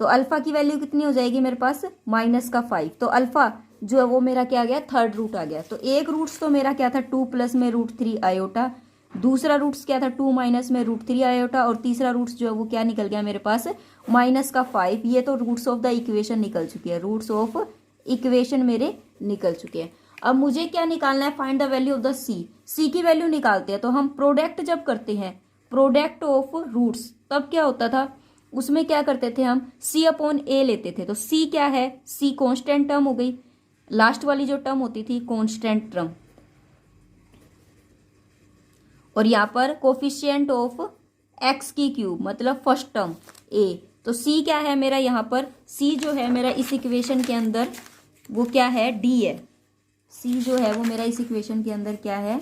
Speaker 1: तो अल्फा की वैल्यू कितनी हो जाएगी मेरे पास, माइनस का 5। तो अल्फा जो है वो मेरा क्या आ गया, थर्ड रूट आ गया। तो एक रूट्स तो मेरा क्या था, 2 प्लस में √3 आयोटा, दूसरा रूट्स क्या था, 2 माइनस में √3 आयोटा, और तीसरा रूट्स जो है वो क्या निकल गया मेरे पास, माइनस का 5। ये तो रूट्स ऑफ द इक्वेशन निकल चुकी है, रूट्स ऑफ इक्वेशन मेरे निकल चुके हैं। अब मुझे क्या निकालना है, find the value of the C की वैल्यू निकालते हैं। तो हम प्रोडक्ट जब करते हैं, प्रोडक्ट ऑफ रूट्स, तब क्या होता था, उसमें क्या करते थे हम, C/A लेते थे। तो C क्या है, C कांस्टेंट टर्म हो गई, लास्ट वाली जो टर्म होती थी कांस्टेंट टर्म, और यहाँ पर कोफिशिएंट ऑफ x की क्यूब मतलब फर्स्ट टर्म A। तो C क्या है मेरा, यहाँ पर C जो है मेरा इस इक्वेशन के अंदर वो क्या है, D है। C जो है वो मेरा इस इक्वेशन के अंदर क्या है,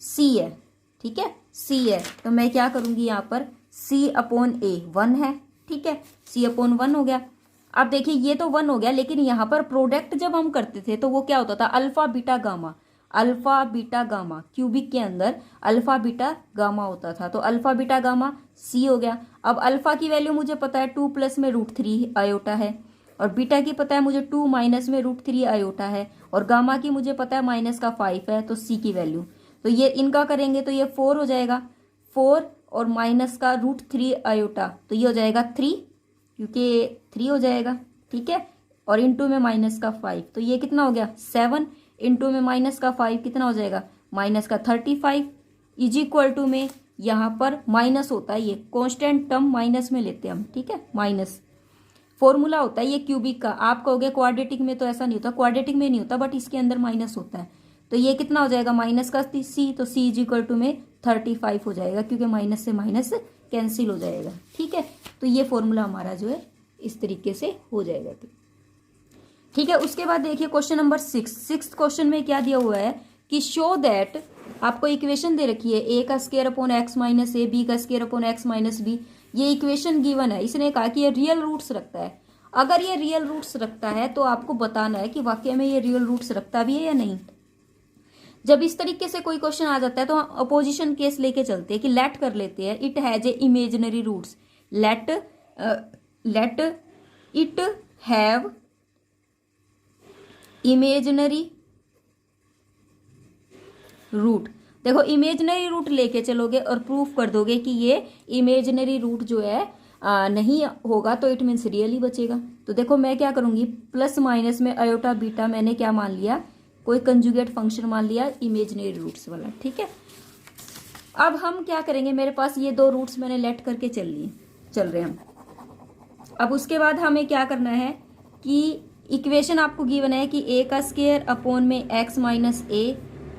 Speaker 1: C है, ठीक है, C है। तो मैं क्या करूँगी, यहाँ पर C/A 1 है, ठीक है, C/1 हो गया। अब देखिए ये तो 1 हो गया, लेकिन यहाँ पर प्रोडक्ट जब हम करते थे तो वो क्या होता था, alpha beta gamma, alpha beta gamma, cubic के अंदर अल्फा बीटा गामा होता था। तो अल्फा बीटा गामा C हो गया। अब अल्फा की वैल्यू मुझे पता है 2 प्लस में √3 आयोटा है, और बीटा की पता है मुझे 2 माइनस में √3 आयोटा है, और गामा की मुझे पता है माइनस का 5 है। तो C की वैल्यू, तो ये इनका करेंगे तो ये 4 हो जाएगा, 4 और माइनस का √3 आयोटा, तो ये हो जाएगा 3, क्योंकि 3 हो जाएगा, ठीक है, और इंटू में माइनस का 5, तो ये कितना हो गया 7, इंटू में माइनस का 5 कितना हो जाएगा, माइनस का 35, इज इक्वल टू में यहाँ पर माइनस होता है, ये कांस्टेंट टर्म माइनस में लेते हैं हम, ठीक है, माइनस फॉर्मूला होता है ये क्यूबिक का। आप कहोगे क्वाड्रेटिक में तो ऐसा नहीं होता, क्वाड्रेटिक में नहीं होता, बट इसके अंदर माइनस होता है। तो ये कितना हो जाएगा, माइनस का C, तो C इज इक्वल टू में 35 हो जाएगा, क्योंकि माइनस से माइनस कैंसिल हो जाएगा, ठीक है। तो ये फॉर्मूला हमारा जो है इस तरीके से हो जाएगा, ठीक है। उसके बाद देखिए क्वेश्चन नंबर 6 क्वेश्चन में क्या दिया हुआ है कि शो दैट, आपको इक्वेशन दे रखी है A²/X-A, B²/X-B, ये इक्वेशन गिवन है। इसने कहा कि ये रियल रूट्स रखता है। अगर ये रियल रूट्स रखता है तो आपको बताना है कि वाकई में ये रियल रूट्स रखता भी है या नहीं। जब इस तरीके से कोई क्वेश्चन आ जाता है तो हम अपोजिशन केस लेके चलते हैं कि लेट कर लेते हैं, it has a imaginary roots, let it have imaginary root. देखो इमेजिनरी रूट लेके चलोगे और प्रूफ कर दोगे कि ये इमेजिनरी रूट जो है नहीं होगा, तो इट मीन्स रियल ही बचेगा। तो देखो मैं क्या करूँगी, प्लस माइनस में आयोटा बीटा मैंने क्या मान लिया, कोई कंजुगेट फंक्शन मान लिया इमेजिनरी रूट्स वाला, ठीक है। अब हम क्या करेंगे, मेरे पास ये 2 रूट्स मैंने लेट करके चल रहे हैं हम। अब उसके बाद हमें क्या करना है कि इक्वेशन आपको गिवन है कि A²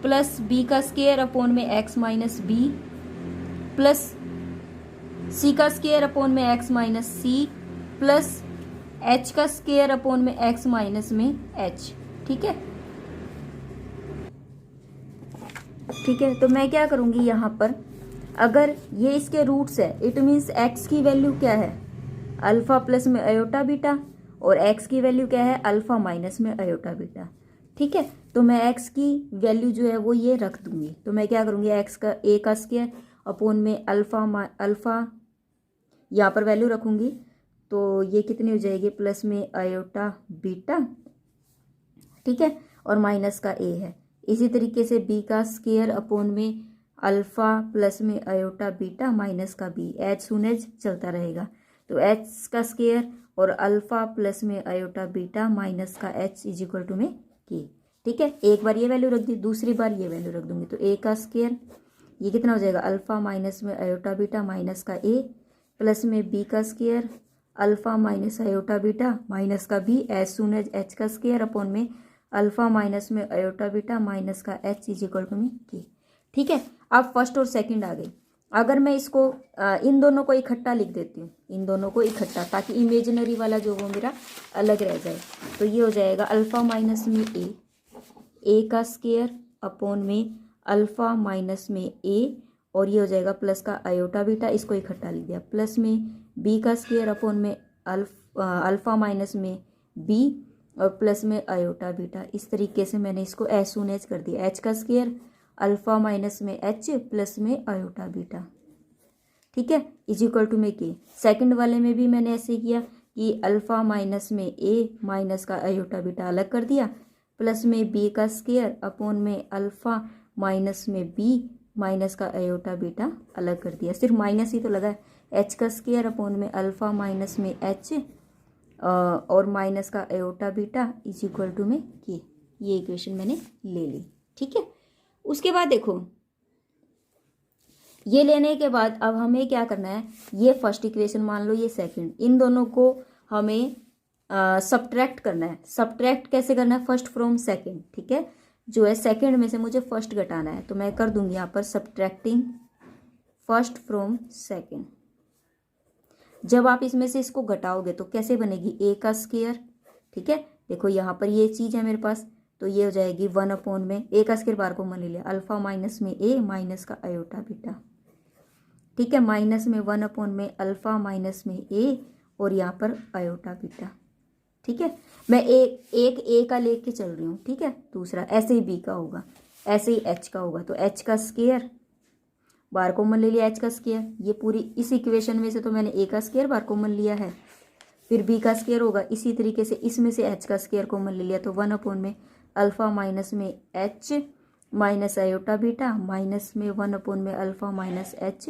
Speaker 1: plus B² plus C² plus H², ठीक है, ठीक है। तो मैं क्या करूँगी यहाँ पर, अगर ये इसके रूट्स है, इट मीन्स x की वैल्यू क्या है, अल्फा प्लस में आयोटा बीटा, और x की वैल्यू क्या है, अल्फा माइनस में आयोटा बीटा, ठीक है। तो मैं x की वैल्यू जो है वो ये रख दूंगी। तो मैं क्या करूँगी, A² अल्फा यहाँ पर वैल्यू रखूँगी, तो ये कितनी हो जाएगी, प्लस में आयोटा बीटा, ठीक है, और माइनस का a है। इसी तरीके से B² अल्फा प्लस में आयोटा बीटा माइनस का b, एच सुनेज चलता रहेगा। तो H² और अल्फा प्लस में आयोटा बीटा माइनस का h इज इक्वल टू में k, ठीक है। एक बार ये वैल्यू रख दी, दूसरी बार ये वैल्यू रख दूंगी। तो A² ये कितना हो जाएगा, अल्फा माइनस में आयोटा बीटा माइनस का a, प्लस में B² alpha minus iota beta minus का b, as soon as H² में अल्फा माइनस में आयोटा बीटा माइनस का h इज इक्वल टू में k, ठीक है। अब फर्स्ट और सेकंड आ गई। अगर मैं इसको इन दोनों को इकट्ठा लिख देती हूँ, इन दोनों को इकट्ठा, ताकि इमेजिनरी वाला जो वो मेरा अलग रह जाए, तो ये हो जाएगा अल्फ़ा माइनस में ए का स्क्वायर अपॉन में अल्फ़ा माइनस में ए, और ये हो जाएगा प्लस का आयोटा बीटा, इसको इकट्ठा लिख दिया, प्लस में बी का स्क्वायर अपॉन में अल्फ़ा माइनस में बी और प्लस में आयोटा बीटा। इस तरीके से मैंने इसको एज सून एज कर दिया, एच का स्क्वायर अल्फ़ा माइनस में एच प्लस में आयोटा बीटा, ठीक है, इज इक्वल टू में के। सेकंड वाले में भी मैंने ऐसे किया कि अल्फ़ा माइनस में ए माइनस का आयोटा बीटा अलग कर दिया, प्लस में बी का स्क्वायर अपॉन में अल्फ़ा माइनस में बी माइनस का आयोटा बीटा अलग कर दिया, सिर्फ माइनस ही तो लगा है, एच का स्क्वायर अपॉन में अल्फ़ा माइनस में एच और माइनस का iota beta is equal to में के। ये इक्वेशन मैंने ले ली, ठीक है। उसके बाद देखो, ये लेने के बाद अब हमें क्या करना है, ये फर्स्ट इक्वेशन मान लो, ये सेकंड, इन दोनों को हमें सब्ट्रैक्ट करना है। सब्ट्रैक्ट कैसे करना है, फर्स्ट फ्रॉम सेकंड, ठीक है, जो है सेकंड में से मुझे फर्स्ट घटाना है, तो मैं कर दूंगी यहाँ पर सब्ट्रैक्टिंग फर्स्ट फ्रॉम सेकंड। जब आप इसमें से इसको घटाओगे तो कैसे बनेगी, ए का स्क्वायर, ठीक है, देखो यहाँ पर ये चीज़ है मेरे पास, तो ये हो जाएगी 1 अपॉन में ए का स्क्वायर बार को मान लिया अल्फ़ा माइनस में ए माइनस का आयोटा बीटा, ठीक है, माइनस में 1 अपॉन में अल्फ़ा माइनस में ए और यहाँ पर आयोटा बीटा, ठीक है। मैं एक ए का लेके चल रही हूँ, ठीक है, दूसरा ऐसे ही बी का होगा, ऐसे ही एच का होगा, तो एच का स्क्वायर बार कॉमन ले लिया, एच का स्क्वायर, ये पूरी इस इक्वेशन में से तो मैंने ए का स्क्वायर बार कॉमन लिया है, फिर बी का स्क्वायर होगा, इसी तरीके से इसमें से एच का स्क्वायर कॉमन ले लिया, तो 1 अपॉन में अल्फ़ा माइनस में H minus iota beta minus में 1 अपॉन में alpha minus H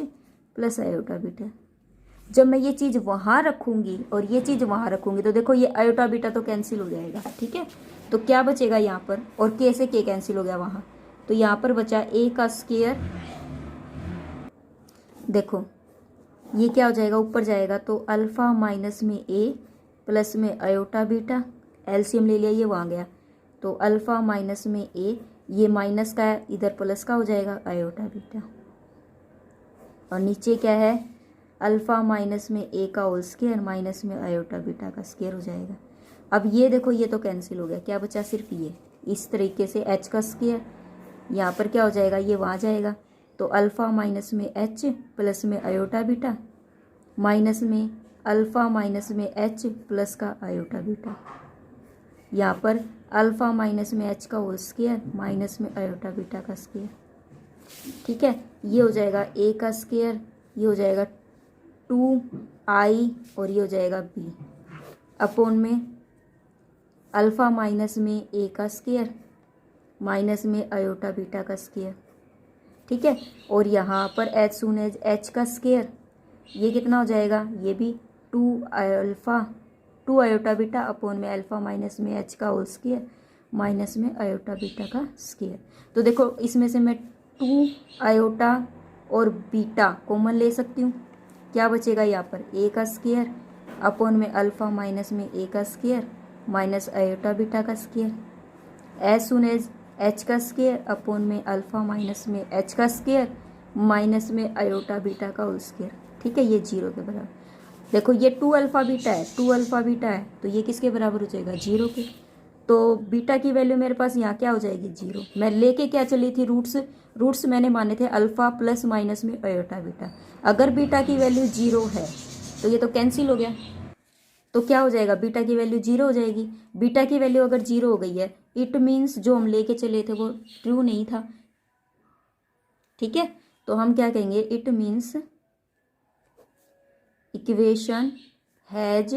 Speaker 1: plus iota beta. जब मैं ये चीज़ वहाँ रखूँगी और ये चीज़ वहाँ रखूँगी तो देखो ये आयोटा बीटा तो कैंसिल हो जाएगा, ठीक है, तो क्या बचेगा यहाँ पर, और के से के कैंसिल हो गया वहाँ, तो यहाँ पर बचा ए का स्क्वायर, देखो ये क्या हो जाएगा, ऊपर जाएगा तो अल्फ़ा माइनस में ए प्लस में आयोटा बीटा, एलसीएम ले लिया, ये वहाँ गया, तो अल्फ़ा माइनस में ए, ये माइनस का है, इधर प्लस का हो जाएगा आयोटा बीटा, और नीचे क्या है अल्फ़ा माइनस में ए का होल स्क्वायर माइनस में आयोटा बीटा का स्क्वायर हो जाएगा। अब ये देखो ये तो कैंसिल हो गया, क्या बचा सिर्फ ये, इस तरीके से एच का स्क्वायर, यहाँ पर क्या हो जाएगा, ये वहाँ जाएगा, तो अल्फ़ा माइनस में एच प्लस में आयोटा बीटा माइनस में अल्फ़ा माइनस में एच प्लस का आयोटा बीटा, यहाँ पर अल्फ़ा माइनस में एच का होल स्क्वायर माइनस में आयोटा बीटा का स्क्वायर, ठीक है, ये हो जाएगा ए का स्क्वायर, ये हो जाएगा 2i और ये हो जाएगा b अपॉन में अल्फ़ा माइनस में ए का स्क्वायर माइनस में आयोटा बीटा का स्क्वायर, ठीक है, और यहाँ पर एच सून एज एच का स्क्वायर, ये कितना हो जाएगा, ये भी 2 आयोटा बीटा अपॉन में अल्फ़ा माइनस में एच का होल स्क्वायर माइनस में आयोटा बीटा का स्क्वायर। तो देखो इसमें से मैं 2 आयोटा और बीटा कॉमन ले सकती हूँ, क्या बचेगा यहाँ पर ए का स्क्वायर अपॉन में अल्फ़ा माइनस में ए का स्क्वायर माइनस आयोटा बीटा का square, as soon as H का स्क्वायर अपॉन में अल्फ़ा माइनस में एच का स्क्वायर माइनस में आयोटा बीटा का होल स्क्वायर, ठीक है, ये 0 के बराबर। देखो ये 2 अल्फ़ा बीटा है, 2 अल्फ़ा बीटा है, तो ये किसके बराबर हो जाएगा, 0 के, तो बीटा की वैल्यू मेरे पास यहाँ क्या हो जाएगी, 0। मैं लेके क्या चली थी, रूट्स मैंने माने थे अल्फ़ा प्लस माइनस में आयोटा बीटा, अगर बीटा की वैल्यू 0 है तो ये तो कैंसिल हो गया, तो क्या हो जाएगा, बीटा की वैल्यू 0 हो जाएगी। बीटा की वैल्यू अगर 0 हो गई है, इट मीन्स जो हम लेके चले थे वो ट्रू नहीं था, ठीक है, तो हम क्या कहेंगे, it means equation has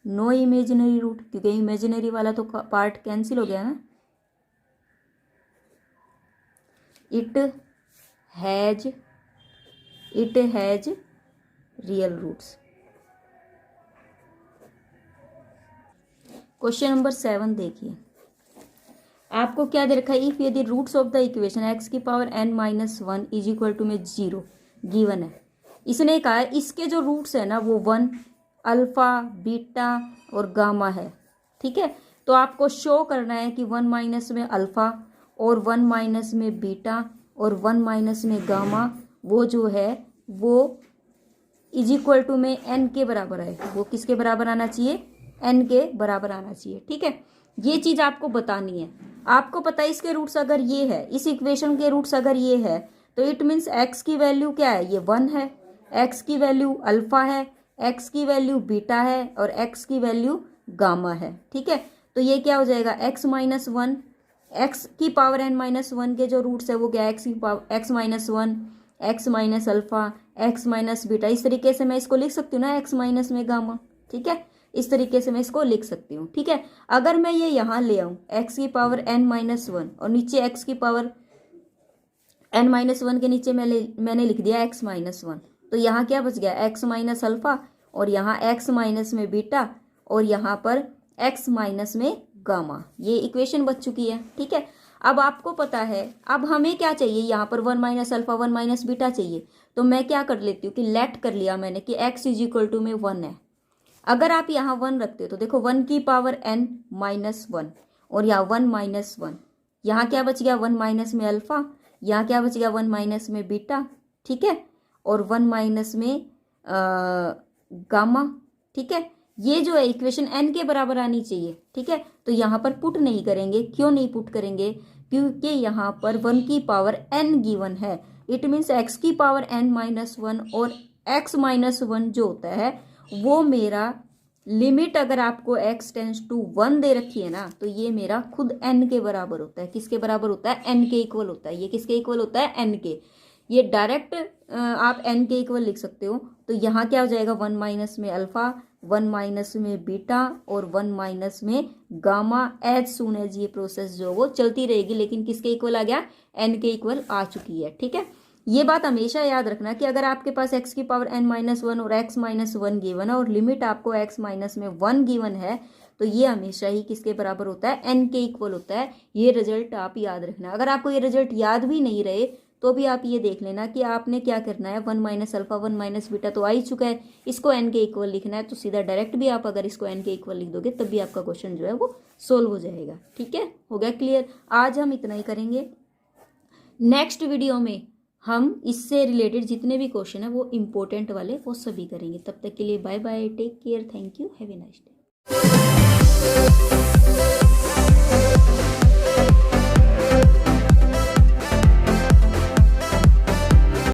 Speaker 1: no imaginary root, क्योंकि इमेजिनरी वाला तो पार्ट कैंसिल हो गया ना, it has real roots. Question number 7 देखिए, आपको क्या दे रखा है, इफ यदि roots of the equation x की power n-1 is equal to में 0 गिवन है, इसने कहा है इसके जो रूट्स है ना वो 1 अल्फा बीटा और गामा है, ठीक है, तो आपको शो करना है कि 1 माइनस में अल्फा और 1 माइनस में बीटा और 1 माइनस में गामा वो जो है वो इज इक्वल टू में n के बराबर आए, वो किसके बराबर आना चाहिए, n के बराबर आना चाहिए। ठीक है, ये चीज आपको बतानी है। आपको पता है इसके रूट्स अगर ये है, इस इक्वेशन के रूट्स अगर ये है, तो इट मीन्स x की वैल्यू क्या है, ये 1 है, x की वैल्यू अल्फा है, x की वैल्यू बीटा है और x की वैल्यू गामा है। ठीक है, तो ये क्या हो जाएगा, x माइनस 1, x की पावर n माइनस 1 के जो रूट्स है वो क्या है, x minus 1, x minus alpha, x minus beta. इस तरीके से मैं इसको लिख सकती हूँ ना, x माइनस में गामा। ठीक है, इस तरीके से मैं इसको लिख सकती हूँ। ठीक है, अगर मैं ये यहाँ ले आऊँ x की पावर n माइनस 1 और नीचे x की पावर n माइनस 1 के नीचे मैंने लिख दिया x माइनस 1, तो यहाँ क्या बच गया, x माइनस अल्फा और यहाँ x माइनस में बीटा और यहाँ पर x माइनस में गामा। ये इक्वेशन बच चुकी है। ठीक है, अब आपको पता है, अब हमें क्या चाहिए, यहाँ पर 1 माइनस अल्फा 1 माइनस बीटा चाहिए। तो मैं क्या कर लेती हूँ कि लेट कर लिया मैंने कि x इज इक्वल टू में 1 है। अगर आप यहाँ 1 रखते हो तो देखो 1 की पावर n माइनस 1 और यहाँ 1 माइनस 1, यहाँ क्या बच गया 1 माइनस में अल्फा, यहाँ क्या बच गया 1 माइनस में बीटा। ठीक है, और 1 माइनस में गामा। ठीक है, ये जो है इक्वेशन n के बराबर आनी चाहिए। ठीक है, तो यहाँ पर पुट नहीं करेंगे। क्यों नहीं पुट करेंगे, क्योंकि यहाँ पर 1 की पावर n गिवन है। इट मीन्स x की पावर n माइनस 1 और x माइनस 1 जो होता है वो मेरा लिमिट, अगर आपको x टेंस टू 1 दे रखी है ना, तो ये मेरा खुद n के बराबर होता है। किसके बराबर होता है, n के इक्वल होता है। ये किसके इक्वल होता है, n के। ये डायरेक्ट आप n के इक्वल लिख सकते हो। तो यहाँ क्या हो जाएगा, 1 माइनस में अल्फा, 1 माइनस में बीटा और 1 माइनस में गामा। एज सून एज ये प्रोसेस जो वो चलती रहेगी, लेकिन किसके इक्वल आ गया, n के इक्वल आ चुकी है। ठीक है, ये बात हमेशा याद रखना कि अगर आपके पास x की पावर n माइनस 1 और x माइनस 1 गिवन है और लिमिट आपको x माइनस में 1 गिवन है, तो ये हमेशा ही किसके बराबर होता है, n के इक्वल होता है। ये रिजल्ट आप याद रखना। अगर आपको ये रिजल्ट याद भी नहीं रहे तो भी आप ये देख लेना कि आपने क्या करना है, 1 माइनस अल्फा 1 माइनस बीटा तो आ ही चुका है, इसको n के इक्वल लिखना है। तो सीधा डायरेक्ट भी आप अगर इसको n के इक्वल लिख दोगे तब भी आपका क्वेश्चन जो है वो सोल्व हो जाएगा। ठीक है, हो गया क्लियर। आज हम इतना ही करेंगे। नेक्स्ट वीडियो में हम इससे रिलेटेड जितने भी क्वेश्चन है वो इम्पोर्टेंट वाले वो सभी करेंगे। तब तक के लिए bye bye, take care, thank you, have a nice day.